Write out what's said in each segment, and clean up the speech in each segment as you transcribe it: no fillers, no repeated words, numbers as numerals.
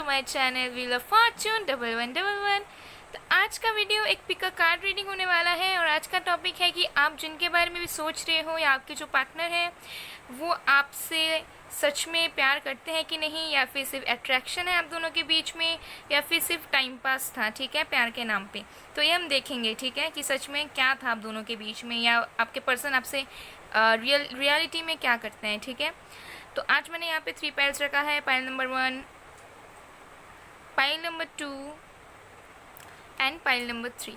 My channel wheel of Fortune 1111। तो आज का वीडियो एक पिका कार्ड रीडिंग होने वाला है और आज का टॉपिक है कि आप जिनके बारे में भी सोच रहे हो या आपके जो पार्टनर है वो आपसे सच में प्यार करते हैं कि नहीं, या फिर सिर्फ अट्रैक्शन है आप दोनों के बीच में, या फिर सिर्फ टाइम पास था, ठीक है, प्यार के नाम पे। तो ये हम देखेंगे, ठीक है, कि सच में क्या था आप दोनों के बीच में, या आपके पर्सन आपसे रियलिटी में क्या करते हैं, ठीक है। तो आज मैंने यहाँ पे 3 पाइल्स रखा है, pile number 1, pile number 2 and pile number 3,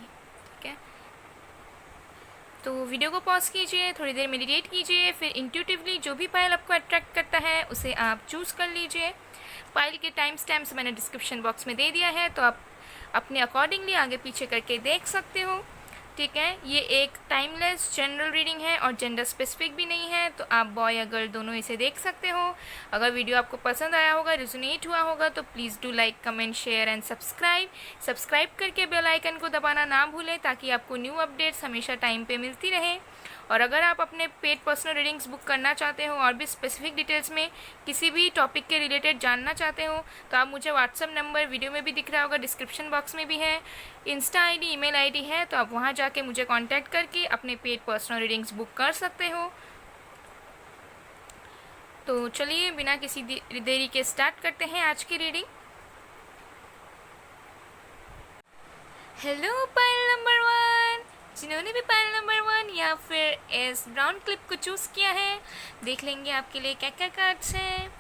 ठीक है। तो वीडियो को पॉज कीजिए, थोड़ी देर मेडिटेट कीजिए, फिर इंट्यूटिवली जो भी पाइल आपको अट्रैक्ट करता है उसे आप चूज़ कर लीजिए। पाइल के टाइम स्टैम्प्स मैंने डिस्क्रिप्शन बॉक्स में दे दिया है, तो आप अपने अकॉर्डिंगली आगे पीछे करके देख सकते हो, ठीक है। ये एक टाइमलेस जनरल रीडिंग है और जेंडर स्पेसिफिक भी नहीं है, तो आप बॉय या गर्ल दोनों इसे देख सकते हो। अगर वीडियो आपको पसंद आया होगा, रिजोनेट हुआ होगा, तो please do like, comment, share and subscribe करके बेल आइकन को दबाना ना भूलें ताकि आपको न्यू अपडेट्स हमेशा टाइम पे मिलती रहे। और अगर आप अपने पेड पर्सनल रीडिंग्स बुक करना चाहते हो और भी स्पेसिफिक डिटेल्स में किसी भी टॉपिक के रिलेटेड जानना चाहते हो, तो आप मुझे व्हाट्सअप नंबर वीडियो में भी दिख रहा होगा, डिस्क्रिप्शन बॉक्स में भी है, इंस्टा आईडी, ईमेल आईडी है, तो आप वहाँ जाके मुझे कांटेक्ट करके अपने पेड पर्सनल रीडिंग्स बुक कर सकते हो। तो चलिए बिना किसी देरी के स्टार्ट करते हैं आज की रीडिंग। हेलो पाइल नंबर 1, जिन्होंने भी पाइल नंबर 1 या फिर इस ब्राउन क्लिप को चूज़ किया है, देख लेंगे आपके लिए क्या क्या कार्ड्स हैं।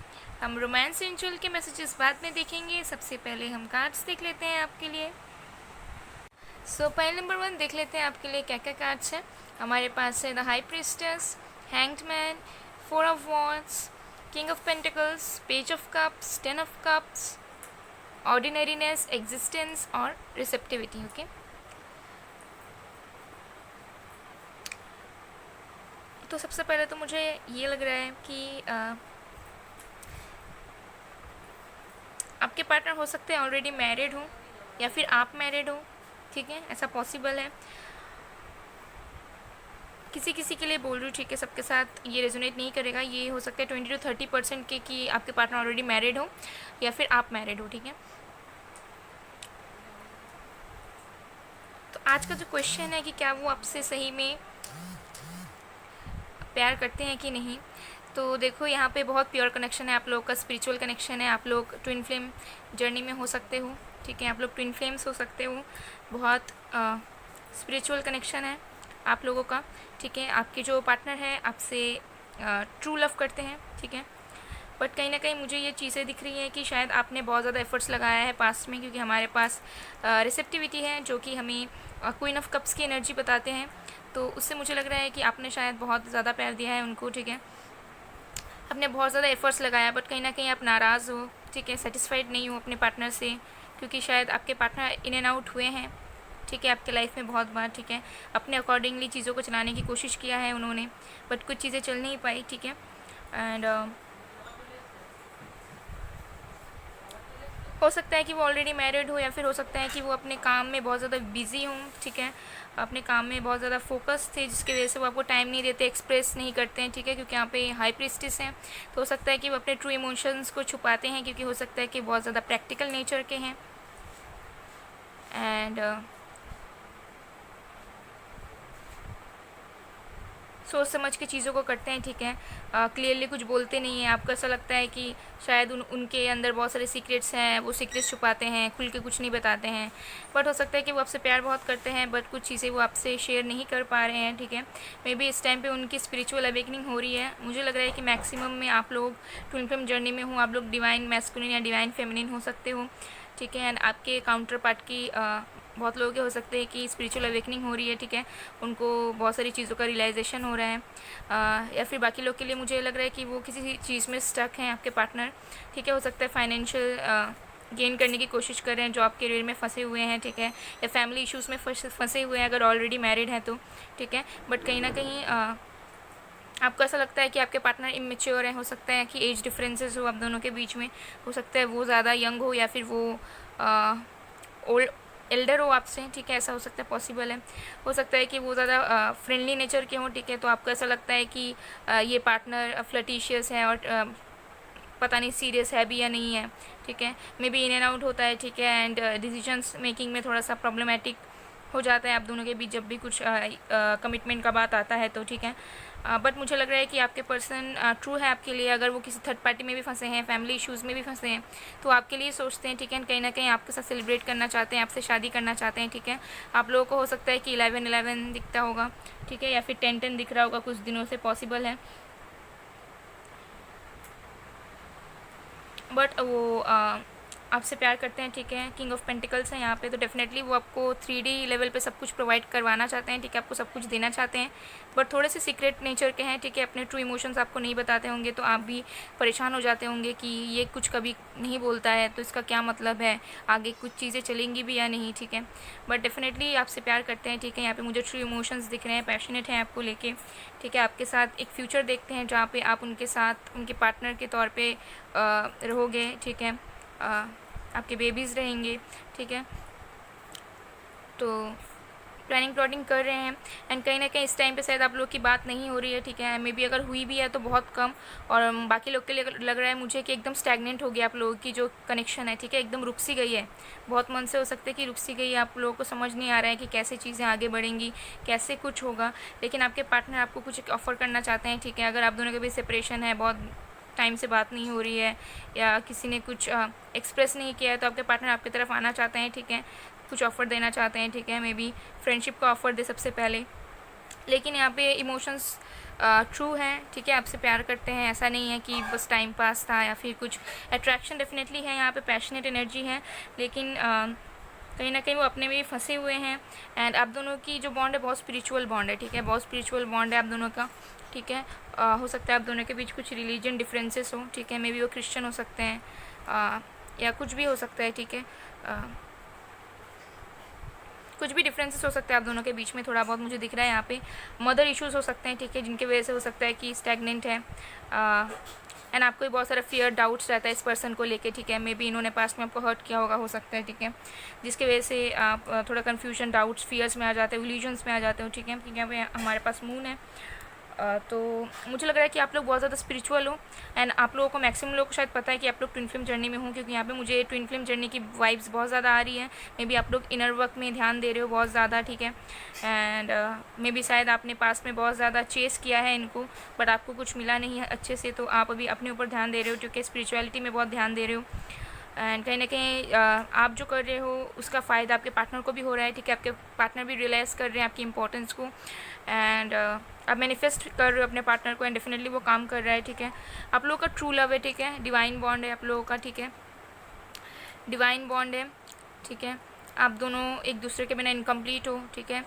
हम रोमांस सेंचुअल के मैसेजेस बाद में देखेंगे, सबसे पहले हम कार्ड्स देख लेते हैं आपके लिए। सो पाइल नंबर 1 देख लेते हैं आपके लिए क्या क्या कार्ड्स हैं। हमारे पास है the high priestess, hanged man, 4 of wands, king of pentacles, page of cups, 10 of cups, ordinariness, existence और रिसेप्टिविटी, ओके। तो सबसे पहले तो मुझे ये लग रहा है कि आपके पार्टनर हो सकते हैं ऑलरेडी मैरिड हो या फिर आप मैरिड हो, ठीक है, ऐसा पॉसिबल है। किसी किसी के लिए बोल रही हूँ, ठीक है, सबके साथ ये रेजोनेट नहीं करेगा। ये हो सकता है 20 to 30% के कि आपके पार्टनर ऑलरेडी मैरिड हो या फिर आप मैरिड हो, ठीक है। तो आज का जो क्वेश्चन है कि क्या वो आपसे सही में प्यार करते हैं कि नहीं, तो देखो यहाँ पे बहुत प्योर कनेक्शन है, आप लोग का स्पिरिचुअल कनेक्शन है, आप लोग ट्विन फ्लेम जर्नी में हो सकते हो, ठीक है, आप लोग ट्विन फ्लेम्स हो सकते हो, बहुत स्पिरिचुअल कनेक्शन है आप लोगों का, ठीक है। आपके जो पार्टनर है आपसे ट्रू लव करते हैं, ठीक है, बट कहीं ना कहीं मुझे ये चीज़ें दिख रही हैं कि शायद आपने बहुत ज़्यादा एफर्ट्स लगाया है पास्ट में, क्योंकि हमारे पास रिसेप्टिविटी है जो कि हमें क्वीन ऑफ कप्स की एनर्जी बताते हैं। तो उससे मुझे लग रहा है कि आपने शायद बहुत ज़्यादा प्यार दिया है उनको, ठीक है, आपने बहुत ज़्यादा एफर्ट्स लगाया, बट कहीं ना कहीं आप नाराज़ हो, ठीक है, सेटिस्फाइड नहीं हो अपने पार्टनर से, क्योंकि शायद आपके पार्टनर इन एंड आउट हुए हैं, ठीक है, आपके लाइफ में बहुत बार, ठीक है, अपने अकॉर्डिंगली चीज़ों को चलाने की कोशिश किया है उन्होंने, बट कुछ चीज़ें चल नहीं पाई, ठीक है। एंड हो सकता है कि वो ऑलरेडी मैरिड हो या फिर हो सकता है कि वो अपने काम में बहुत ज़्यादा बिजी हों, ठीक है, अपने काम में बहुत ज़्यादा फोकस थे जिसकी वजह से वो आपको टाइम नहीं देते, एक्सप्रेस नहीं करते हैं, ठीक है, क्योंकि यहाँ पे हाई प्रीस्टेस हैं। तो हो सकता है कि वो अपने ट्रू इमोशंस को छुपाते हैं, क्योंकि हो सकता है कि बहुत ज़्यादा प्रैक्टिकल नेचर के हैं एंड सोच समझ के चीज़ों को करते हैं, ठीक है, क्लियरली कुछ बोलते नहीं हैं। आपको ऐसा लगता है कि शायद उनके अंदर बहुत सारे सीक्रेट्स हैं, वो सीक्रेट्स छुपाते हैं, खुल के कुछ नहीं बताते हैं, बट हो सकता है कि वो आपसे प्यार बहुत करते हैं, बट कुछ चीज़ें वो आपसे शेयर नहीं कर पा रहे हैं, ठीक है। मे बी इस टाइम पे उनकी स्पिरिचुअल अवेकनिंग हो रही है। मुझे लग रहा है कि मैक्सिमम में आप लोग ट्विन फ्लेम जर्नी में हो, आप लोग डिवाइन मैस्कुलिन या डिवाइन फेमिनिन हो सकते हो, ठीक है, एंड आपके काउंटर पार्ट की बहुत लोगों के हो सकते हैं कि स्पिरिचुअल अवेकनिंग हो रही है, ठीक है, उनको बहुत सारी चीज़ों का रियलाइजेशन हो रहा है, या फिर बाकी लोग के लिए मुझे लग रहा है कि वो किसी चीज़ में स्टक हैं आपके पार्टनर, ठीक है, हो सकता है फाइनेंशियल गेन करने की कोशिश कर रहे हैं, जॉब करियर में फंसे हुए हैं, ठीक है, या फैमिली इश्यूज़ में फंसे हुए हैं अगर ऑलरेडी मैरिड हैं तो, ठीक है, बट कहीं ना कहीं आपको ऐसा लगता है कि आपके पार्टनर इमेच्योर हैं। हो सकता है कि एज डिफरेंसेस हो आप दोनों के बीच में, हो सकता है वो ज़्यादा यंग हो या फिर वो ओल्ड एल्डर हो आपसे, ठीक है, ऐसा हो सकता है, पॉसिबल है। हो सकता है कि वो ज़्यादा फ्रेंडली नेचर के हों, ठीक है, तो आपको ऐसा लगता है कि ये पार्टनर फ्लर्टिशियस है और पता नहीं सीरियस है भी या नहीं है, ठीक है। May be in and out होता है, ठीक है। एंड डिसीजंस मेकिंग में थोड़ा सा प्रॉब्लमेटिक हो जाता है आप दोनों के बीच जब भी कुछ कमिटमेंट का बात आता है तो, ठीक है। बट मुझे लग रहा है कि आपके पर्सन ट्रू है आपके लिए। अगर वो किसी थर्ड पार्टी में भी फंसे हैं, फैमिली इश्यूज़ में भी फंसे हैं, तो आपके लिए सोचते हैं, ठीक है। कहीं ना कहीं आपके साथ सेलिब्रेट करना चाहते हैं, आपसे शादी करना चाहते हैं, ठीक है। आप लोगों को हो सकता है कि 11-11 दिखता होगा, ठीक है, या फिर 10-10 दिख रहा होगा, कुछ दिनों से पॉसिबल है। बट वो आपसे प्यार करते हैं, ठीक है। किंग ऑफ पेंटिकल्स है यहाँ पे, तो डेफिनेटली वो आपको 3D लेवल पे सब कुछ प्रोवाइड करवाना चाहते हैं, ठीक है। आपको सब कुछ देना चाहते हैं, बट थोड़े से सीक्रेट नेचर के हैं, ठीक है। अपने ट्रू इमोशंस आपको नहीं बताते होंगे, तो आप भी परेशान हो जाते होंगे कि ये कुछ कभी नहीं बोलता है तो इसका क्या मतलब है, आगे कुछ चीज़ें चलेंगी भी या नहीं, ठीक है। बट डेफिनेटली आपसे प्यार करते हैं, ठीक है। यहाँ पे मुझे ट्रू इमोशंस दिख रहे हैं, पैशनेट हैं आपको लेके, ठीक है। आपके साथ एक फ्यूचर देखते हैं जहाँ पे आप उनके साथ उनके पार्टनर के तौर पे रहोगे, ठीक है। आपके बेबीज़ रहेंगे, ठीक है। तो प्लानिंग प्लॉटिंग कर रहे हैं, एंड कहीं ना कहीं इस टाइम पे शायद आप लोग की बात नहीं हो रही है, ठीक है। मे बी अगर हुई भी है तो बहुत कम, और बाकी लोग के लिए लग रहा है मुझे कि एकदम स्टैगनेंट हो गया आप लोगों की जो कनेक्शन है, ठीक है। एकदम रुक सी गई है, बहुत मन से हो सकता है कि रुक सी गई है। आप लोगों को समझ नहीं आ रहा है कि कैसे चीज़ें आगे बढ़ेंगी, कैसे कुछ होगा, लेकिन आपके पार्टनर आपको कुछ ऑफ़र करना चाहते हैं, ठीक है। अगर आप दोनों के बीच सेपरेशन है, बहुत टाइम से बात नहीं हो रही है, या किसी ने कुछ एक्सप्रेस नहीं किया है, तो आपके पार्टनर आपकी तरफ आना चाहते हैं, ठीक है। कुछ ऑफ़र देना चाहते हैं, ठीक है। मे बी फ्रेंडशिप का ऑफ़र दे सबसे पहले, लेकिन यहाँ पे इमोशंस ट्रू हैं, ठीक है। आपसे प्यार करते हैं, ऐसा नहीं है कि बस टाइम पास था या फिर कुछ। अट्रैक्शन डेफिनेटली है यहाँ पे, पैशनेट एनर्जी है, लेकिन कहीं ना कहीं वो अपने में भी फंसे हुए हैं। एंड आप दोनों की जो बॉन्ड है बहुत स्पिरिचुअल बॉन्ड है, ठीक है। बहुत स्पिरिचुअल बॉन्ड है आप दोनों का, ठीक है। हो सकता है आप दोनों के बीच कुछ रिलीजन डिफरेंसेस हो, ठीक है। मे बी वो क्रिश्चियन हो सकते हैं, या कुछ भी हो सकता है, ठीक है। कुछ भी डिफरेंसेस हो सकते हैं आप दोनों के बीच में, थोड़ा बहुत मुझे दिख रहा है यहाँ पे। मदर इश्यूज़ हो सकते हैं, ठीक है, जिनकी वजह से हो सकता है कि स्टैगनेंट है। एंड आपको भी बहुत सारा फियर डाउट्स रहता है इस पर्सन को लेके, ठीक है। मे बी इन्होंने पास्ट में आपको हर्ट किया होगा, हो सकता है, ठीक है, जिसकी वजह से आप थोड़ा कन्फ्यूजन, डाउट्स, फियर्स में आ जाते हो, इल्यूजन्स में आ जाते हो, ठीक है। क्योंकि यहाँ पे हमारे पास मून है, तो मुझे लग रहा है कि आप लोग बहुत ज़्यादा स्पिरिचुअल हो। एंड आप लोगों को, मैक्सिमम लोगों को शायद पता है कि आप लोग ट्विन फ्लेम जर्नी में हो, क्योंकि यहाँ पे मुझे ट्विन फ्लेम जर्नी की वाइब्स बहुत ज़्यादा आ रही है। मे बी आप लोग इनर वर्क में ध्यान दे रहे हो बहुत ज़्यादा, ठीक है। एंड मे बी शायद आपने पास में बहुत ज़्यादा चेस किया है इनको, बट आपको कुछ मिला नहीं है अच्छे से, तो आप अभी अपने ऊपर ध्यान दे रहे हो, क्योंकि स्पिरिचुअलिटी में बहुत ध्यान दे रहे हो। एंड कहीं ना कहीं आप जो कर रहे हो उसका फ़ायदा आपके पार्टनर को भी हो रहा है, ठीक है। आपके पार्टनर भी रियलाइज़ कर रहे हैं आपकी इंपॉर्टेंस को, एंड आप मैनिफेस्ट कर रहे हो अपने पार्टनर को, एंड डेफिनेटली वो काम कर रहा है, ठीक है। आप लोगों का ट्रू लव है, ठीक है। डिवाइन बॉन्ड है आप लोगों का, ठीक है। डिवाइन बॉन्ड है, ठीक है। आप दोनों एक दूसरे के बिना इनकम्प्लीट हो, ठीक है।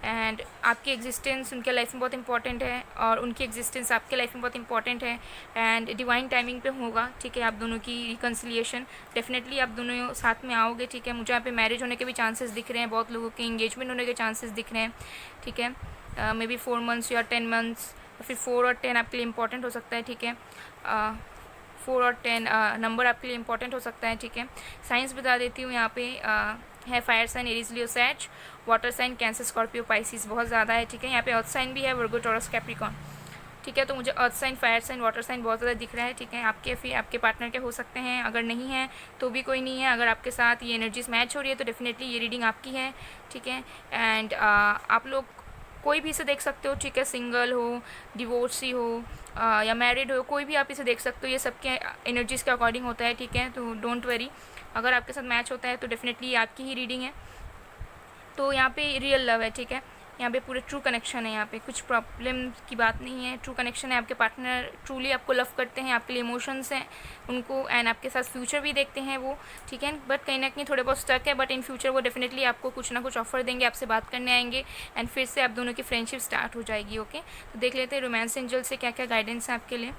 एंड आपकी एग्जिस्टेंस उनके लाइफ में बहुत इंपॉर्टेंट है, और उनकी एग्जिस्टेंस आपके लाइफ में बहुत इंपॉर्टेंट है। एंड डिवाइन टाइमिंग पे होगा, ठीक है, आप दोनों की रिकन्सिलिएशन। डेफिनेटली आप दोनों साथ में आओगे, ठीक है। मुझे यहाँ पे मैरिज होने के भी चांसेस दिख रहे हैं, बहुत लोगों के एंगेजमेंट होने के चांसेस दिख रहे हैं, ठीक है। मे बी 4 मंथ्स या 10 मंथ्स, या फिर 4 और 10 आपके लिए इंपॉर्टेंट हो सकता है, ठीक है। 4 और 10 नंबर आपके लिए इंपॉर्टेंट हो सकता है, ठीक है। साइंस बता देती हूँ यहाँ पे है fire sign Aries Leo Sag, water sign cancer Scorpio Pisces बहुत ज़्यादा है, ठीक है। यहाँ पे अर्थ साइन भी है, वर्गो टॉरस कैप्रिकॉन, ठीक है। तो मुझे earth sign, fire sign, water sign बहुत ज़्यादा दिख रहा है, ठीक है। आपके फिर आपके पार्टनर के हो सकते हैं, अगर नहीं है तो भी कोई नहीं है। अगर आपके साथ ये एनर्जीज मैच हो रही है तो डेफिनेटली ये रीडिंग आपकी है, ठीक है। एंड आप लोग कोई भी इसे देख सकते हो, ठीक है। सिंगल हो, डिवोर्सी हो, या मैरिड हो, कोई भी आप इसे देख सकते हो। ये सबके एनर्जीज़ के अकॉर्डिंग होता है, ठीक है। तो डोंट वरी, अगर आपके साथ मैच होता है तो डेफिनेटली ये आपकी ही रीडिंग है। तो यहाँ पे रियल लव है, ठीक है। यहाँ पे पूरे ट्रू कनेक्शन है, यहाँ पे कुछ प्रॉब्लम की बात नहीं है, ट्रू कनेक्शन है। आपके पार्टनर ट्रूली आपको लव करते हैं, आपके लिए इमोशंस हैं उनको, एंड आपके साथ फ्यूचर भी देखते हैं वो, ठीक है। बट कहीं ना कहीं थोड़े बहुत स्टक है, बट इन फ्यूचर वो डेफिनेटली आपको कुछ ना कुछ ऑफर देंगे, आपसे बात करने आएंगे, एंड फिर से आप दोनों की फ्रेंडशिप स्टार्ट हो जाएगी, ओके। तो देख लेते हैं रोमांस एंजल से क्या क्या गाइडेंस है आपके लिए।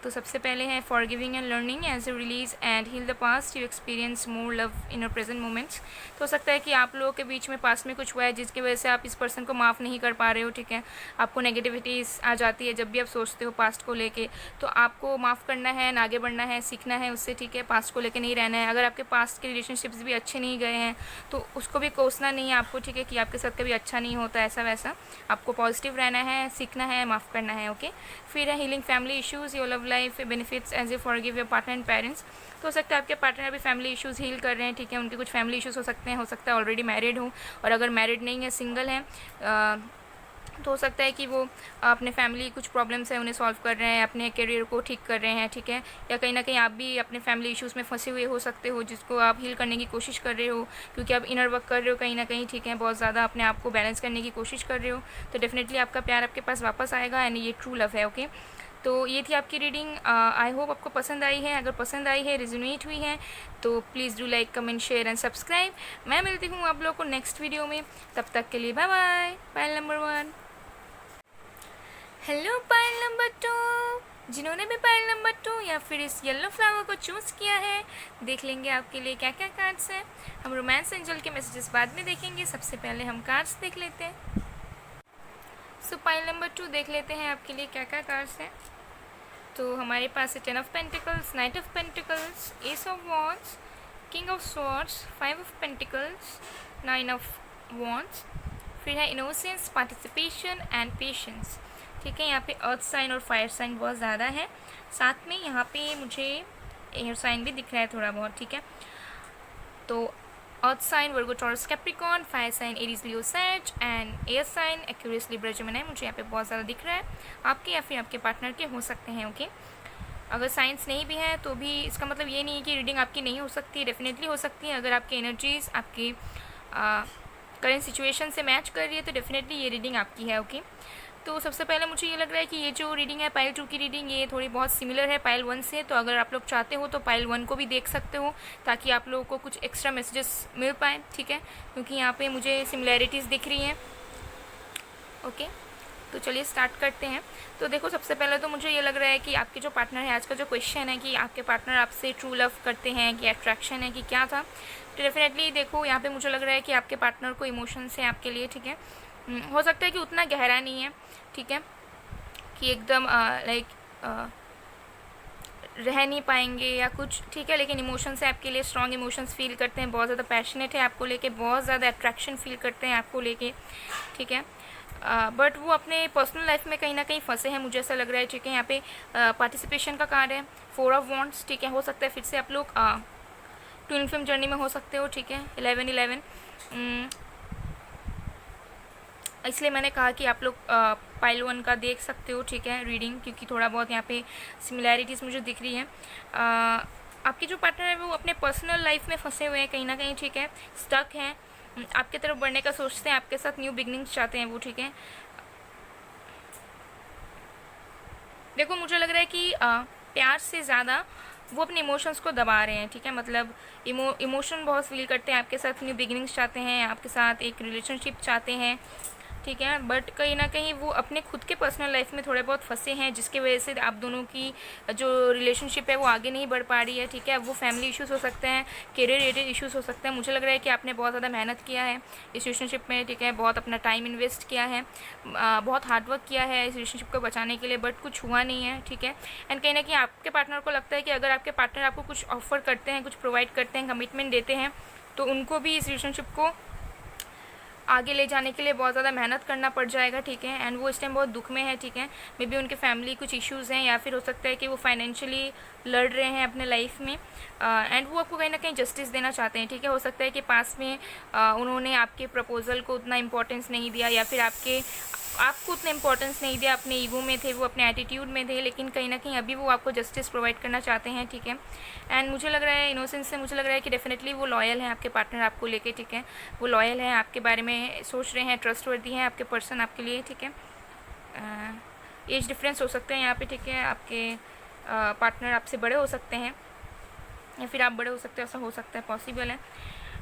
तो सबसे पहले है forgiving and learning as you release and heal the past, you experience more love in your present moments. तो हो सकता है कि आप लोगों के बीच में पास्ट में कुछ हुआ है जिसकी वजह से आप इस पर्सन को माफ़ नहीं कर पा रहे हो, ठीक है। आपको नेगेटिविटीज़ आ जाती है जब भी आप सोचते हो पास्ट को लेके, तो आपको माफ़ करना है, आगे बढ़ना है, सीखना है उससे, ठीक है। पास्ट को लेके नहीं रहना है। अगर आपके पास्ट के रिलेशनशिप्स भी अच्छे नहीं गए हैं तो उसको भी कोसना नहीं है आपको, ठीक है, कि आपके साथ कभी अच्छा नहीं होता ऐसा वैसा। आपको पॉजिटिव रहना है, सीखना है, माफ़ करना है, ओके। फिर है healing family issues policy, your love life, benefits as a forgive your partner and parents. तो हो सकता है आपके पार्टनर अभी फैमिली इश्यूज़ हील कर रहे हैं, ठीक है, उनके कुछ फैमिली इश्यूज़ हो सकते हैं, हो सकता है ऑलरेडी मैरिड हो, और अगर मैरिड नहीं है, सिंगल हैं, तो हो सकता है कि वो अपने फैमिली कुछ प्रॉब्लम्स हैं उन्हें सॉल्व कर रहे हैं, अपने करियर को ठीक कर रहे हैं, ठीक है, या कहीं ना कहीं आप भी अपने फैमिली इश्यूज़ में फंसे हुए हो सकते हो, जिसको आप हील करने की कोशिश कर रहे हो, क्योंकि आप इनर वर्क कर रहे हो कहीं ना कहीं, ठीक है, बहुत ज़्यादा अपने आप को बैलेंस करने की कोशिश कर रहे हो। तो डेफिनेटली आपका प्यार आपके पास वापस आएगा एंड ये ट्रू लव है। ओके, तो ये थी आपकी रीडिंग। आई होप आपको पसंद आई है। अगर पसंद आई है, रिजोनेट हुई है, तो please do like, comment, share and subscribe. मैं मिलती हूँ आप लोगों को नेक्स्ट वीडियो में, तब तक के लिए bye bye. Pile number 1। Hello pile number 2, जिन्होंने भी पाइल नंबर 2 या फिर इस येलो फ्लावर को चूज़ किया है, देख लेंगे आपके लिए क्या क्या कार्ड्स हैं। हम रोमांस एंजल के मैसेजेस बाद में देखेंगे, सबसे पहले हम कार्ड्स देख लेते हैं। सो पाइल नंबर 2 देख लेते हैं आपके लिए क्या क्या कार्ड्स हैं। तो हमारे पास है 10 of pentacles, night of pentacles, S of wands, king of swords, 5 of pentacles, 9 of wands, फिर है इनोसेंस, पार्टिसिपेशन एंड पेशेंस। ठीक है, यहाँ पे अर्थ साइन और फायर साइन बहुत ज़्यादा है, साथ में यहाँ पे मुझे एयर साइन भी दिख रहा है थोड़ा बहुत। ठीक है, तो earth sign Virgo Taurus Capricorn, fire sign Aries Leo Sag and air sign Aquarius Libra Gemini मुझे यहाँ पे बहुत ज़्यादा दिख रहा है। आपके या फिर आपके पार्टनर के हो सकते हैं। ओके, अगर साइंस नहीं भी है तो भी इसका मतलब ये नहीं है कि रीडिंग आपकी नहीं हो सकती है, डेफिनेटली हो सकती है। अगर आपकी एनर्जीज आपकी करेंट सिचुएशन से मैच कर रही है तो डेफिनेटली ये रीडिंग आपकी है। ओके, तो सबसे पहले मुझे ये लग रहा है कि ये जो रीडिंग है पाइल 2 की रीडिंग, ये थोड़ी बहुत सिमिलर है पाइल 1 से। तो अगर आप लोग चाहते हो तो पाइल 1 को भी देख सकते हो, ताकि आप लोगों को कुछ एक्स्ट्रा मैसेजेस मिल पाए। ठीक है, क्योंकि यहाँ पे मुझे सिमिलैरिटीज़ दिख रही हैं। ओके, तो चलिए स्टार्ट करते हैं। तो देखो, सबसे पहले तो मुझे ये लग रहा है कि आपके जो पार्टनर है, आज का जो क्वेश्चन है कि आपके पार्टनर आपसे ट्रू लव करते हैं कि अट्रैक्शन है कि क्या था, तो डेफिनेटली देखो यहाँ पे मुझे लग रहा है कि आपके पार्टनर को इमोशंस है आपके लिए। ठीक है, हो सकता है कि उतना गहरा नहीं है, ठीक है, कि एकदम लाइक रह नहीं पाएंगे या कुछ, ठीक है, लेकिन इमोशंस है आपके लिए, स्ट्रॉन्ग इमोशंस फील करते हैं, बहुत ज़्यादा पैशनेट है आपको लेके, बहुत ज़्यादा अट्रैक्शन फील करते हैं आपको लेके। ठीक है, बट वो अपने पर्सनल लाइफ में कहीं ना कहीं फंसे हैं, मुझे ऐसा लग रहा है। ठीक है, यहाँ पे पार्टिसिपेशन का कार्ड है, 4 ऑफ वॉन्ड्स। ठीक है, हो सकता है फिर से आप लोग ट्विन फ्लेम जर्नी में हो सकते हो। ठीक है, 11-11, इसलिए मैंने कहा कि आप लोग पाइल 1 का देख सकते हो। ठीक है, रीडिंग, क्योंकि थोड़ा बहुत यहाँ पे सिमिलैरिटीज़ मुझे दिख रही है। आपके जो पार्टनर है वो अपने पर्सनल लाइफ में फंसे हुए हैं कहीं ना कहीं। ठीक है, स्टक हैं, आपके तरफ बढ़ने का सोचते हैं, आपके साथ न्यू बिगनिंग्स चाहते हैं वो। ठीक है, देखो मुझे लग रहा है कि प्यार से ज़्यादा वो अपने इमोशंस को दबा रहे हैं। ठीक है, मतलब इमोशन बहुत फील करते हैं, आपके साथ न्यू बिगिनिंग्स चाहते हैं, आपके साथ एक रिलेशनशिप चाहते हैं। ठीक है, बट कहीं ना कहीं वो अपने खुद के पर्सनल लाइफ में थोड़े बहुत फंसे हैं, जिसकी वजह से आप दोनों की जो रिलेशनशिप है वो आगे नहीं बढ़ पा रही है। ठीक है, वो फैमिली इश्यूज़ हो सकते हैं, करियर रिलेटेड इश्यूज़ हो सकते हैं। मुझे लग रहा है कि आपने बहुत ज़्यादा मेहनत किया है इस रिलेशनशिप में। ठीक है, बहुत अपना टाइम इन्वेस्ट किया है, बहुत हार्डवर्क किया है इस रिलेशनशिप को बचाने के लिए, बट कुछ हुआ नहीं है। ठीक है, एंड कहीं ना कहीं आपके पार्टनर को लगता है कि अगर आपके पार्टनर आपको कुछ ऑफर करते हैं, कुछ प्रोवाइड करते हैं, कमिटमेंट देते हैं, तो उनको भी इस रिलेशनशिप को आगे ले जाने के लिए बहुत ज़्यादा मेहनत करना पड़ जाएगा। ठीक है, एंड वो इस टाइम बहुत दुख में है। ठीक है, मे बी उनके फैमिली कुछ इश्यूज़ हैं, या फिर हो सकता है कि वो फाइनेंशियली लड़ रहे हैं अपने लाइफ में, एंड वो आपको कहीं ना कहीं जस्टिस देना चाहते हैं। ठीक है, हो सकता है कि पास में उन्होंने आपके प्रपोजल को उतना इंपॉर्टेंस नहीं दिया, या फिर आपको उतना इंपॉर्टेंस नहीं दिया, अपने ईगो में थे वो, अपने एटीट्यूड में थे, लेकिन कहीं ना कहीं अभी वो आपको जस्टिस प्रोवाइड करना चाहते हैं। ठीक है, एंड मुझे लग रहा है इनोसेंस से मुझे लग रहा है कि डेफिनेटली वो लॉयल है आपके पार्टनर आपको लेके। ठीक है, वो लॉयल है, आपके बारे में सोच रहे हैं, ट्रस्टवर्दी हैं आपके पर्सन आपके लिए। ठीक है, एज डिफरेंस हो सकते हैं यहाँ पे। ठीक है, आपके पार्टनर आपसे बड़े हो सकते हैं या फिर आप बड़े हो सकते हैं, ऐसा हो सकता है, पॉसिबल है,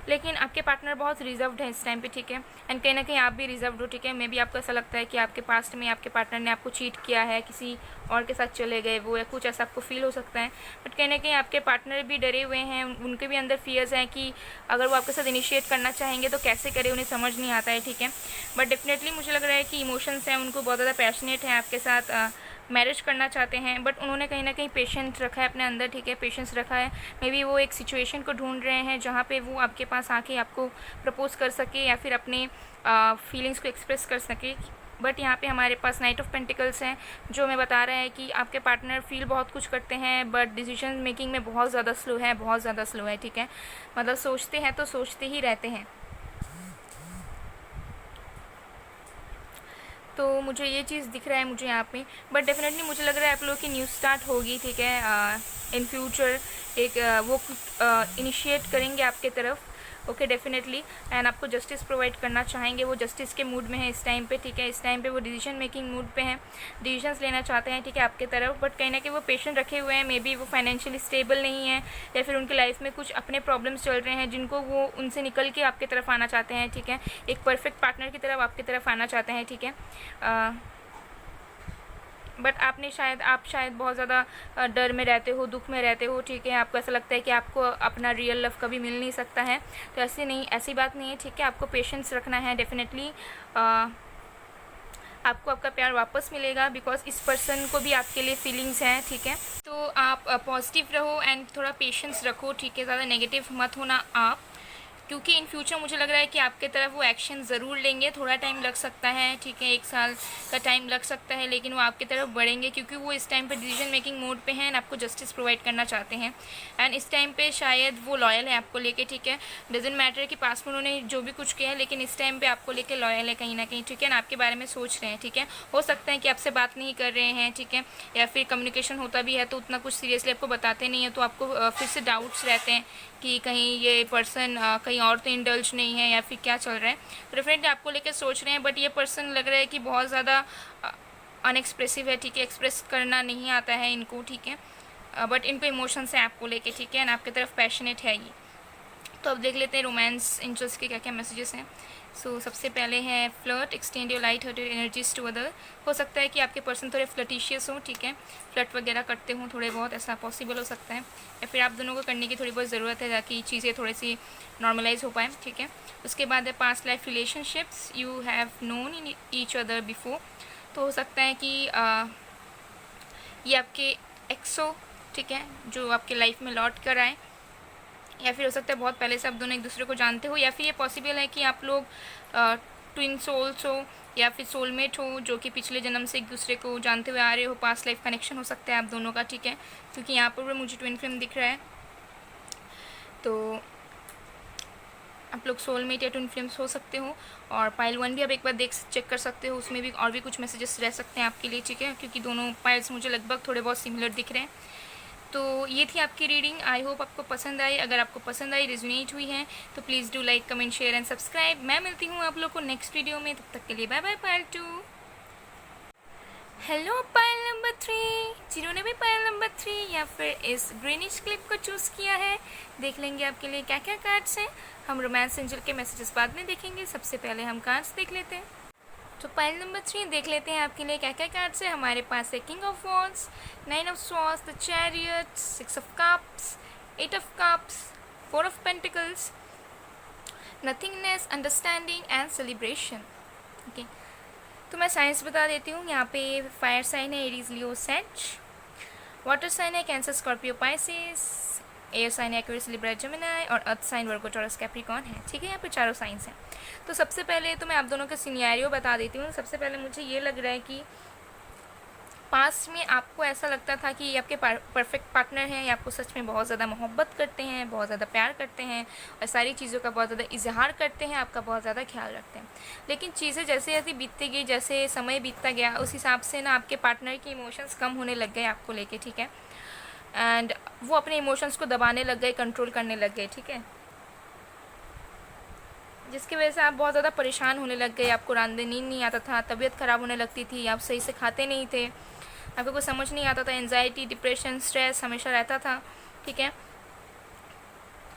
लेकिन आपके पार्टनर बहुत रिजर्व्ड है इस टाइम पे। ठीक है, एंड कहीं ना कहीं आप भी रिजर्व्ड हो। ठीक है, मे बी आपको ऐसा लगता है कि आपके पास्ट में आपके पार्टनर ने आपको चीट किया है, किसी और के साथ चले गए वो, या कुछ ऐसा आपको फील हो सकता है। बट कहीं ना कहीं आपके पार्टनर भी डरे हुए हैं, उनके भी अंदर फियर्स हैं कि अगर वो आपके साथ इनिशिएट करना चाहेंगे तो कैसे करें, उन्हें समझ नहीं आता है। ठीक है, बट डेफिनेटली मुझे लग रहा है कि इमोशंस हैं उनको, बहुत ज़्यादा पैशनेट हैं आपके साथ, मैरिज करना चाहते हैं, बट उन्होंने कहीं ना कहीं पेशेंस रखा है अपने अंदर। ठीक है, पेशेंस रखा है, मे बी वो एक सिचुएशन को ढूंढ रहे हैं जहाँ पे वो आपके पास आके आपको प्रपोज कर सके, या फिर अपने फीलिंग्स को एक्सप्रेस कर सके। बट यहाँ पे हमारे पास नाइट ऑफ पेंटिकल्स हैं, जो हमें बता रहा है कि आपके पार्टनर फील बहुत कुछ करते हैं बट डिसीजन मेकिंग में बहुत ज़्यादा स्लो है, बहुत ज़्यादा स्लो है, ठीक है। मतलब सोचते हैं तो सोचते ही रहते हैं। तो मुझे ये चीज़ दिख रहा है मुझे यहाँ पे, बट डेफिनेटली मुझे लग रहा है आप लोगों की न्यूज़ स्टार्ट होगी, ठीक है। इन फ्यूचर एक वो इनिशिएट करेंगे आपके तरफ, ओके डेफिनेटली, एंड आपको जस्टिस प्रोवाइड करना चाहेंगे। वो जस्टिस के मूड में है इस टाइम पे, ठीक है। इस टाइम पे वो डिसीजन मेकिंग मूड पे हैं, डिसीजंस लेना चाहते हैं, ठीक है, आपके तरफ, बट कहीं ना कहीं वो पेशेंट रखे हुए हैं। मे बी वो फाइनेंशियली स्टेबल नहीं है या फिर उनकी लाइफ में कुछ अपने प्रॉब्लम्स चल रहे हैं जिनको वो उनसे निकल के आपके तरफ आना चाहते हैं, ठीक है। एक परफेक्ट पार्टनर की तरफ आपकी तरफ आना चाहते हैं, ठीक है। बट आप शायद बहुत ज़्यादा डर में रहते हो, दुख में रहते हो, ठीक है। आपको ऐसा लगता है कि आपको अपना रियल लव कभी मिल नहीं सकता है, तो ऐसी बात नहीं है, ठीक है। आपको पेशेंस रखना है, डेफिनेटली आपको आपका प्यार वापस मिलेगा, बिकॉज इस पर्सन को भी आपके लिए फीलिंग्स हैं, ठीक है। तो आप पॉजिटिव रहो एंड थोड़ा पेशेंस रखो, ठीक है। ज़्यादा नेगेटिव मत होना आप, क्योंकि इन फ्यूचर मुझे लग रहा है कि आपके तरफ वो एक्शन ज़रूर लेंगे। थोड़ा टाइम लग सकता है, ठीक है, 1 साल का टाइम लग सकता है, लेकिन वो आपकी तरफ बढ़ेंगे, क्योंकि वो इस टाइम पे डिसीजन मेकिंग मोड पे हैं एंड आपको जस्टिस प्रोवाइड करना चाहते हैं। एंड इस टाइम पे शायद वो लॉयल है आपको लेके, ठीक है। डजेंट मैटर कि पास्ट में उन्होंने जो भी कुछ किया है, लेकिन इस टाइम पे आपको लेके लॉयल है कहीं ना कहीं, ठीक है ना। आपके बारे में सोच रहे हैं, ठीक है। हो सकता है कि आपसे बात नहीं कर रहे हैं, ठीक है, या फिर कम्युनिकेशन होता भी है तो उतना कुछ सीरियसली आपको बताते नहीं है, तो आपको फिर से डाउट्स रहते हैं कि कहीं ये पर्सन कहीं और तो इंडल्ज नहीं है या फिर क्या चल रहा है। तो डेफिनेटली आपको लेकर सोच रहे हैं, बट ये पर्सन लग रहा है कि बहुत ज़्यादा अनएक्सप्रेसिव है, ठीक है। एक्सप्रेस करना नहीं आता है इनको, ठीक है, बट इनको इमोशंस है आपको लेके, ठीक है, एंड आपकी तरफ पैशनेट है ये। तो अब देख लेते हैं रोमांस इंटरेस्ट के क्या क्या मैसेजेस हैं। सो सबसे पहले है flirt, extend your light hearted energies to other. हो सकता है कि आपके पर्सन थोड़े फ्लर्टिशियस हों, ठीक है, फ्लर्ट वगैरह करते हों थोड़े बहुत, ऐसा पॉसिबल हो सकता है, या फिर आप दोनों को करने की थोड़ी बहुत ज़रूरत है ताकि चीज़ें थोड़ी सी नॉर्मलाइज हो पाए, ठीक है। उसके बाद है past life relationships you have known in each other before. तो हो सकता है कि ये आपके एक्सो, ठीक है, जो आपके लाइफ में लौट कर आए, या फिर हो सकता है बहुत पहले से आप दोनों एक दूसरे को जानते हो, या फिर ये पॉसिबल है कि आप लोग ट्विन सोल्स हो या फिर सोलमेट हो, जो कि पिछले जन्म से एक दूसरे को जानते हुए आ रहे हो। पास्ट लाइफ कनेक्शन हो सकता है आप दोनों का, ठीक है, क्योंकि यहाँ पर मुझे ट्विन फ्लेम दिख रहा है। तो आप लोग सोलमेट या ट्विन फ्लेम्स हो सकते हो। और पाइल 1 भी आप एक बार चेक कर सकते हो, उसमें भी और भी कुछ मैसेजेस रह सकते हैं आपके लिए, ठीक है, क्योंकि दोनों पाइल्स मुझे लगभग थोड़े बहुत सिमिलर दिख रहे हैं। तो ये थी आपकी रीडिंग। आई होप आपको पसंद आई। अगर आपको पसंद आई, रेजोनेट हुई है, तो please do like, comment, share and subscribe. मैं मिलती हूँ आप लोग को नेक्स्ट वीडियो में, तब तक के लिए bye bye pile 2। Hello pile number 3, जिन्होंने भी पाइल नंबर 3 या फिर इस ग्रीनिश क्लिप को चूज़ किया है, देख लेंगे आपके लिए क्या क्या कार्ड्स हैं। हम रोमांस एंजल के मैसेजेस बाद में देखेंगे, सबसे पहले हम कार्ड्स देख लेते हैं। तो पाइल नंबर 3 देख लेते हैं आपके लिए क्या क्या कार्ड्स है। हमारे पास है king of wands, 9 of swords, the chariot, 6 of cups, 8 of cups, 4 of pentacles, nothingness, understanding and celebration, okay. तो मैं साइंस बता देती हूँ। यहाँ पे फायर साइन है Aries, Leo, sage. Water sign है Cancer, Scorpio, Pisces. Air sign है एक्वेरियस, लिब्रा, जेमिनी। और earth sign Virgo, Taurus, Capricorn है, ठीक है। यहाँ पे चारों साइंस हैं। तो सबसे पहले तो मैं आप दोनों का सिनेरियो बता देती हूँ। सबसे पहले मुझे ये लग रहा है कि पास्ट में आपको ऐसा लगता था कि ये आपके परफेक्ट पार्टनर हैं, ये आपको सच में बहुत ज़्यादा मोहब्बत करते हैं, बहुत ज़्यादा प्यार करते हैं और सारी चीज़ों का बहुत ज़्यादा इजहार करते हैं, आपका बहुत ज़्यादा ख्याल रखते हैं। लेकिन चीज़ें जैसे जैसे बीतती गई, जैसे समय बीतता गया, उस हिसाब से ना आपके पार्टनर के इमोशंस कम होने लग गए आपको लेके, ठीक है। एंड वो अपने इमोशंस को दबाने लग गए, कंट्रोल करने लग गए, ठीक है, जिसकी वजह से आप बहुत ज़्यादा परेशान होने लग गए। आपको रात में नींद नहीं आता था, तबीयत ख़राब होने लगती थी, आप सही से खाते नहीं थे, आपको कुछ समझ नहीं आता था, एंजाइटी, डिप्रेशन, स्ट्रेस हमेशा रहता था, ठीक है,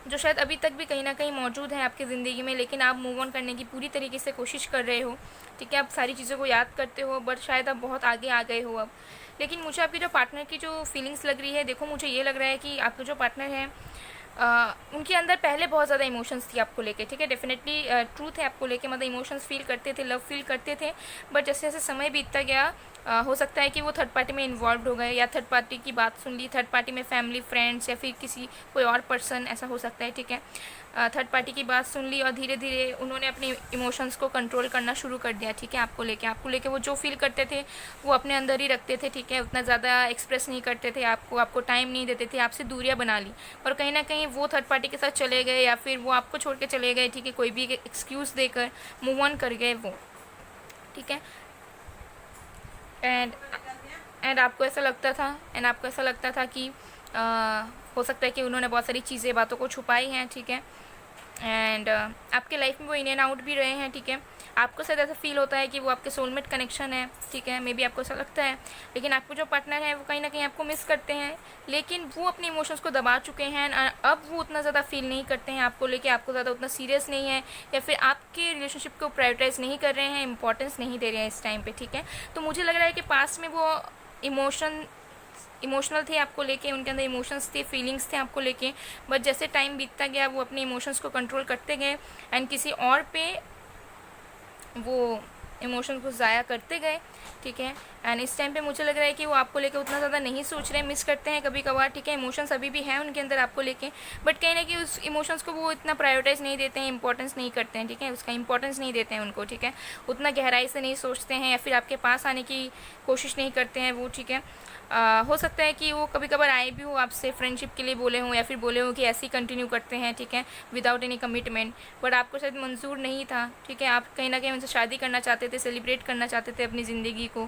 जो शायद अभी तक भी कहीं ना कहीं मौजूद है आपकी ज़िंदगी में। लेकिन आप मूव ऑन करने की पूरी तरीके से कोशिश कर रहे हो, ठीक है, आप सारी चीज़ों को याद करते हो, बट शायद आप बहुत आगे आ गए हो अब। लेकिन मुझे आपकी जो पार्टनर की जो फीलिंग्स लग रही है, देखो मुझे ये लग रहा है कि आपके जो पार्टनर हैं उनके अंदर पहले बहुत ज़्यादा इमोशंस थी आपको लेके, ठीक है, डेफिनेटली ट्रूथ है आपको लेके, मतलब इमोशंस फील करते थे, लव फील करते थे। बट जैसे जैसे समय बीतता गया, हो सकता है कि वो थर्ड पार्टी में इन्वॉल्व हो गए, या थर्ड पार्टी की बात सुन ली, थर्ड पार्टी में फैमिली, फ्रेंड्स या फिर कोई और पर्सन, ऐसा हो सकता है, ठीक है। थर्ड पार्टी की बात सुन ली और धीरे धीरे उन्होंने अपने इमोशंस को कंट्रोल करना शुरू कर दिया, ठीक है। आपको लेके वो जो फील करते थे वो अपने अंदर ही रखते थे, ठीक है। उतना ज़्यादा एक्सप्रेस नहीं करते थे, आपको टाइम नहीं देते थे, आपसे दूरियां बना ली और कहीं ना कहीं वो थर्ड पार्टी के साथ चले गए या फिर वो आपको छोड़ के चले गए, ठीक है। कोई भी एक्सक्यूज़ देकर मूव ऑन कर गए वो, ठीक है। एंड आपको ऐसा लगता था कि हो सकता है कि उन्होंने बहुत सारी चीज़ें, बातों को छुपाई हैं, ठीक है। एंड आपके लाइफ में वो इन एंड आउट भी रहे हैं, ठीक है। आपको शायद ऐसा फील होता है कि वो आपके सोलमेट कनेक्शन है, ठीक है। मे बी आपको ऐसा लगता है, लेकिन आपको जो पार्टनर है वो कहीं ना कहीं आपको मिस करते हैं, लेकिन वो अपने इमोशंस को दबा चुके हैं। अब वो उतना ज़्यादा फील नहीं करते हैं आपको लेके, आपको ज़्यादा उतना सीरियस नहीं है या फिर आपके रिलेशनशिप को प्रायोरिटाइज नहीं कर रहे हैं, इंपॉर्टेंस नहीं दे रहे हैं इस टाइम पे, ठीक है। तो मुझे लग रहा है कि पास्ट में वो इमोशनल थे आपको लेके, उनके अंदर इमोशंस थे, फीलिंग्स थे आपको लेके, बट जैसे टाइम बीतता गया वो अपने इमोशंस को कंट्रोल करते गए एंड किसी और पे वो इमोशंस को ज़ाया करते गए, ठीक है। एंड इस टाइम पे मुझे लग रहा है कि वो आपको लेके उतना ज़्यादा नहीं सोच रहे हैं, मिस करते हैं कभी कभार, ठीक है। इमोशंस अभी भी हैं उनके अंदर आपको लेके, बट कहीं ना कहीं उस इमोशंस को वो इतना प्रायोरिटाइज नहीं देते हैं, इंपॉर्टेंस नहीं करते हैं, ठीक है। उसका इंपॉर्टेंस नहीं देते हैं उनको, ठीक है। उतना गहराई से नहीं सोचते हैं या फिर आपके पास आने की कोशिश नहीं करते हैं वो, ठीक है। हो सकता है कि वो कभी कभार आए भी हो आपसे फ्रेंडशिप के लिए बोले हों या फिर बोले हों कि ऐसे ही कंटिन्यू करते हैं, ठीक है, विदाउट एनी कमिटमेंट, बट आपको शायद मंजूर नहीं था, ठीक है। आप कहीं ना कहीं उनसे शादी करना चाहते थे, सेलिब्रेट करना चाहते थे अपनी ज़िंदगी को,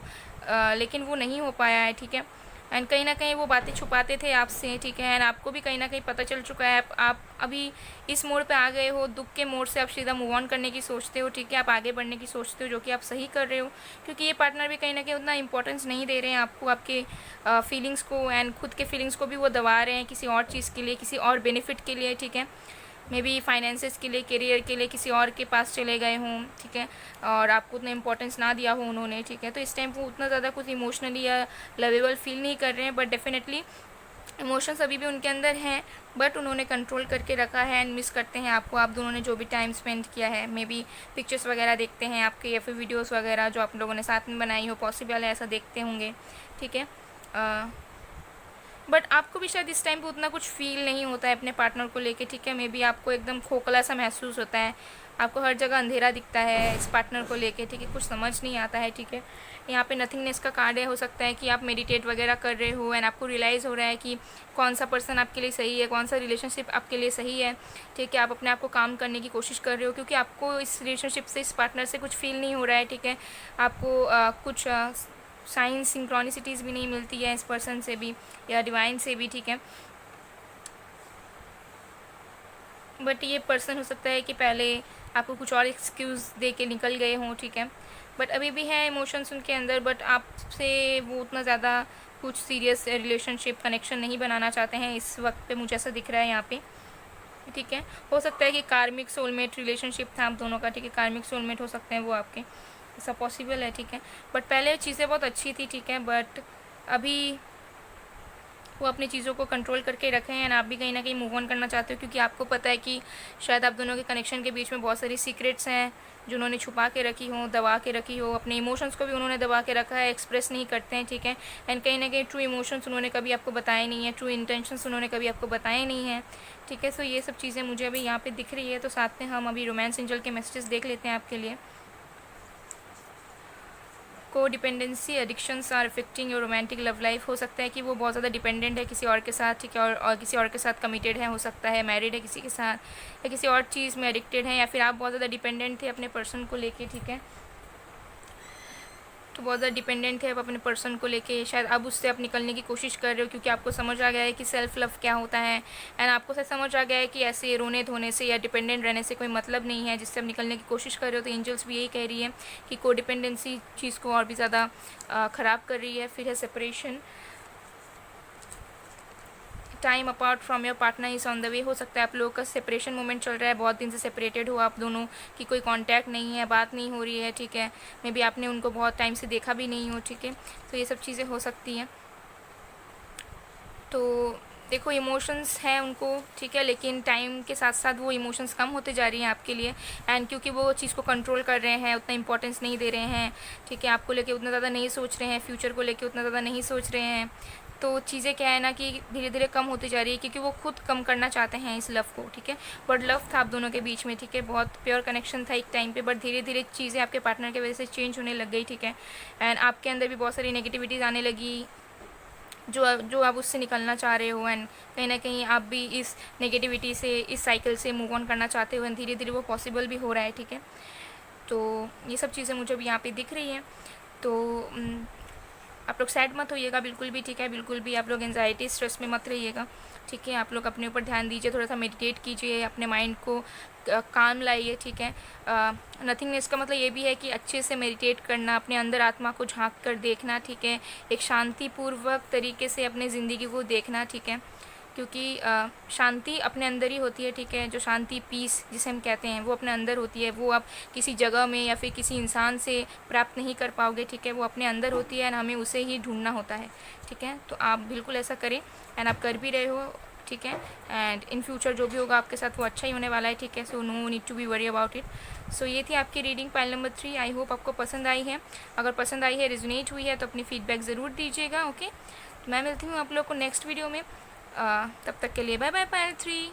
लेकिन वो नहीं हो पाया है, ठीक है। एंड कहीं ना कहीं वो बातें छुपाते थे आपसे, ठीक है। एंड आपको भी कहीं ना कहीं पता चल चुका है, आप अभी इस मोड़ पे आ गए हो, दुख के मोड़ से आप सीधा मूव ऑन करने की सोचते हो, ठीक है। आप आगे बढ़ने की सोचते हो, जो कि आप सही कर रहे हो, क्योंकि ये पार्टनर भी कहीं ना कहीं उतना इंपॉर्टेंस नहीं दे रहे हैं आपको, आपके फीलिंग्स को, एंड खुद के फीलिंग्स को भी वो दबा रहे हैं किसी और चीज़ के लिए, किसी और बेनिफिट के लिए, ठीक है। मे बी फाइनेंसेस के लिए, करियर के लिए किसी और के पास चले गए हों, ठीक है, और आपको उतना इंपॉर्टेंस ना दिया हो उन्होंने, ठीक है। तो इस टाइम वो उतना ज़्यादा कुछ इमोशनली या लवेबल फील नहीं कर रहे हैं, बट डेफिनेटली इमोशंस अभी भी उनके अंदर हैं, बट उन्होंने कंट्रोल करके रखा है एंड मिस करते हैं आपको। आप दोनों ने जो भी टाइम स्पेंड किया है, मे बी पिक्चर्स वगैरह देखते हैं आपके या फिर वीडियोस वगैरह जो आप लोगों ने साथ में बनाई हो, पॉसिबल है ऐसा देखते होंगे, ठीक है। बट आपको भी शायद इस टाइम पे उतना कुछ फील नहीं होता है अपने पार्टनर को लेके, ठीक है। मे बी आपको एकदम खोखला सा महसूस होता है, आपको हर जगह अंधेरा दिखता है इस पार्टनर को लेके, ठीक है। कुछ समझ नहीं आता है, ठीक है। यहाँ पे नथिंगनेस का कार्ड है, हो सकता है कि आप मेडिटेट वगैरह कर रहे हो एंड आपको रियलाइज़ हो रहा है कि कौन सा पर्सन आपके लिए सही है, कौन सा रिलेशनशिप आपके लिए सही है, ठीक है। आप अपने आप को काम करने की कोशिश कर रहे हो क्योंकि आपको इस रिलेशनशिप से, इस पार्टनर से कुछ फील नहीं हो रहा है, ठीक है। आपको कुछ साइंस सिंक्रोनिसिटीज़ भी नहीं मिलती है इस पर्सन से भी या डिवाइन से भी, ठीक है। बट ये पर्सन हो सकता है कि पहले आपको कुछ और एक्सक्यूज़ दे के निकल गए हों, ठीक है। बट अभी भी है इमोशंस उनके अंदर, बट आपसे वो उतना ज़्यादा कुछ सीरियस रिलेशनशिप कनेक्शन नहीं बनाना चाहते हैं इस वक्त पे, मुझे ऐसा दिख रहा है यहाँ पे, ठीक है। हो सकता है कि कार्मिक सोलमेट रिलेशनशिप था आप दोनों का, ठीक है। कार्मिक सोलमेट हो सकते हैं वो आपके, ऐसा पॉसिबल है, ठीक है। बट पहले चीज़ें बहुत अच्छी थी, ठीक है, बट अभी वो अपनी चीज़ों को कंट्रोल करके रखें एंड आप भी कहीं ना कहीं मूव ऑन करना चाहते हो, क्योंकि आपको पता है कि शायद आप दोनों के कनेक्शन के बीच में बहुत सारी सीक्रेट्स हैं जो उन्होंने छुपा के रखी हो, दबा के रखी हो। अपने इमोशंस को भी उन्होंने दबा के रखा है, एक्सप्रेस नहीं करते हैं, ठीक है। एंड कहीं ना कहीं ट्रू इमोशंस उन्होंने कभी आपको बताए नहीं है, ट्रू इंटेंशंस उन्होंने कभी आपको बताए नहीं हैं, ठीक है। सो ये सब चीज़ें मुझे अभी यहाँ पर दिख रही है। तो साथ में हम अभी रोमांस एंजल के मैसेजेस देख लेते हैं आपके लिए। Codependency addictions are affecting your romantic love life. हो सकता है कि वो बहुत ज़्यादा डिपेंडेंट है किसी और के साथ, ठीक है, और किसी और के साथ कमिटेड है, हो सकता है मैरिड है किसी के साथ या किसी और चीज़ में एडिक्टेड है, या फिर आप बहुत ज़्यादा डिपेंडेंट थे अपने पर्सन को लेके, ठीक है। तो बहुत ज़्यादा डिपेंडेंट थे आप अपने पर्सन को लेके, शायद अब उससे आप निकलने की कोशिश कर रहे हो क्योंकि आपको समझ आ गया है कि सेल्फ़ लव क्या होता है, एंड आपको शायद समझ आ गया है कि ऐसे रोने धोने से या डिपेंडेंट रहने से कोई मतलब नहीं है, जिससे आप निकलने की कोशिश कर रहे हो। तो एंजल्स भी यही कह रही है कि कोडिपेंडेंसी चीज़ को और भी ज़्यादा ख़राब कर रही है। फिर है separation, time apart from your partner is on the way. हो सकता है आप लोगों का सेपरेशन मोमेंट चल रहा है, बहुत दिन से सेपरेटेड हो आप दोनों, कि कोई कांटेक्ट नहीं है, बात नहीं हो रही है, ठीक है। मे बी आपने उनको बहुत टाइम से देखा भी नहीं हो, ठीक है। तो ये सब चीज़ें हो सकती हैं। तो देखो इमोशंस हैं उनको, ठीक है, लेकिन टाइम के साथ साथ वो इमोशंस कम होते जा रही हैं आपके लिए, एंड क्योंकि वो चीज़ को कंट्रोल कर रहे हैं, उतना इंपॉर्टेंस नहीं दे रहे हैं, ठीक है। आपको लेके उतना ज़्यादा नहीं सोच रहे हैं, फ्यूचर को लेके उतना ज़्यादा नहीं सोच रहे हैं, तो चीज़ें क्या है ना कि धीरे धीरे कम होती जा रही है, क्योंकि वो खुद कम करना चाहते हैं इस लव को, ठीक है। बट लव था आप दोनों के बीच में, ठीक है, बहुत प्योर कनेक्शन था एक टाइम पे, बट धीरे धीरे चीज़ें आपके पार्टनर की वजह से चेंज होने लग गई, ठीक है। एंड आपके अंदर भी बहुत सारी नेगेटिविटीज़ आने लगी, जो आप उससे निकलना चाह रहे हो, एंड कहीं ना कहीं आप भी इस नेगेटिविटी से, इस साइकिल से मूव ऑन करना चाहते हो, एंड धीरे धीरे वो पॉसिबल भी हो रहा है, ठीक है। तो ये सब चीज़ें मुझे भी यहाँ पे दिख रही हैं। तो आप लोग सैड मत होइएगा बिल्कुल भी, ठीक है, बिल्कुल भी आप लोग एंजाइटी स्ट्रेस में मत रहिएगा, ठीक है। आप लोग अपने ऊपर ध्यान दीजिए, थोड़ा सा मेडिटेट कीजिए, अपने माइंड को काम लाइए, ठीक है। नथिंगनेस का मतलब ये भी है कि अच्छे से मेडिटेट करना, अपने अंदर आत्मा को झांक कर देखना, ठीक है, एक शांतिपूर्वक तरीके से अपने ज़िंदगी को देखना, ठीक है, क्योंकि शांति अपने अंदर ही होती है, ठीक है। जो शांति, पीस जिसे हम कहते हैं, वो अपने अंदर होती है, वो आप किसी जगह में या फिर किसी इंसान से प्राप्त नहीं कर पाओगे, ठीक है, वो अपने अंदर होती है, एंड हमें उसे ही ढूंढना होता है, ठीक है। तो आप बिल्कुल ऐसा करें, एंड आप कर भी रहे हो, ठीक है। एंड इन फ्यूचर जो भी होगा आपके साथ वो अच्छा ही होने वाला है, ठीक है। So no need to be worry about it. So ये थी आपकी reading pile number 3। I hope आपको पसंद आई है। अगर पसंद आई है, रिजोनेट हुई है, तो अपनी फीडबैक ज़रूर दीजिएगा, ओके। मैं मिलती हूँ आप लोग को नेक्स्ट वीडियो में। तब तक के लिए बाय बाय पाइल 3।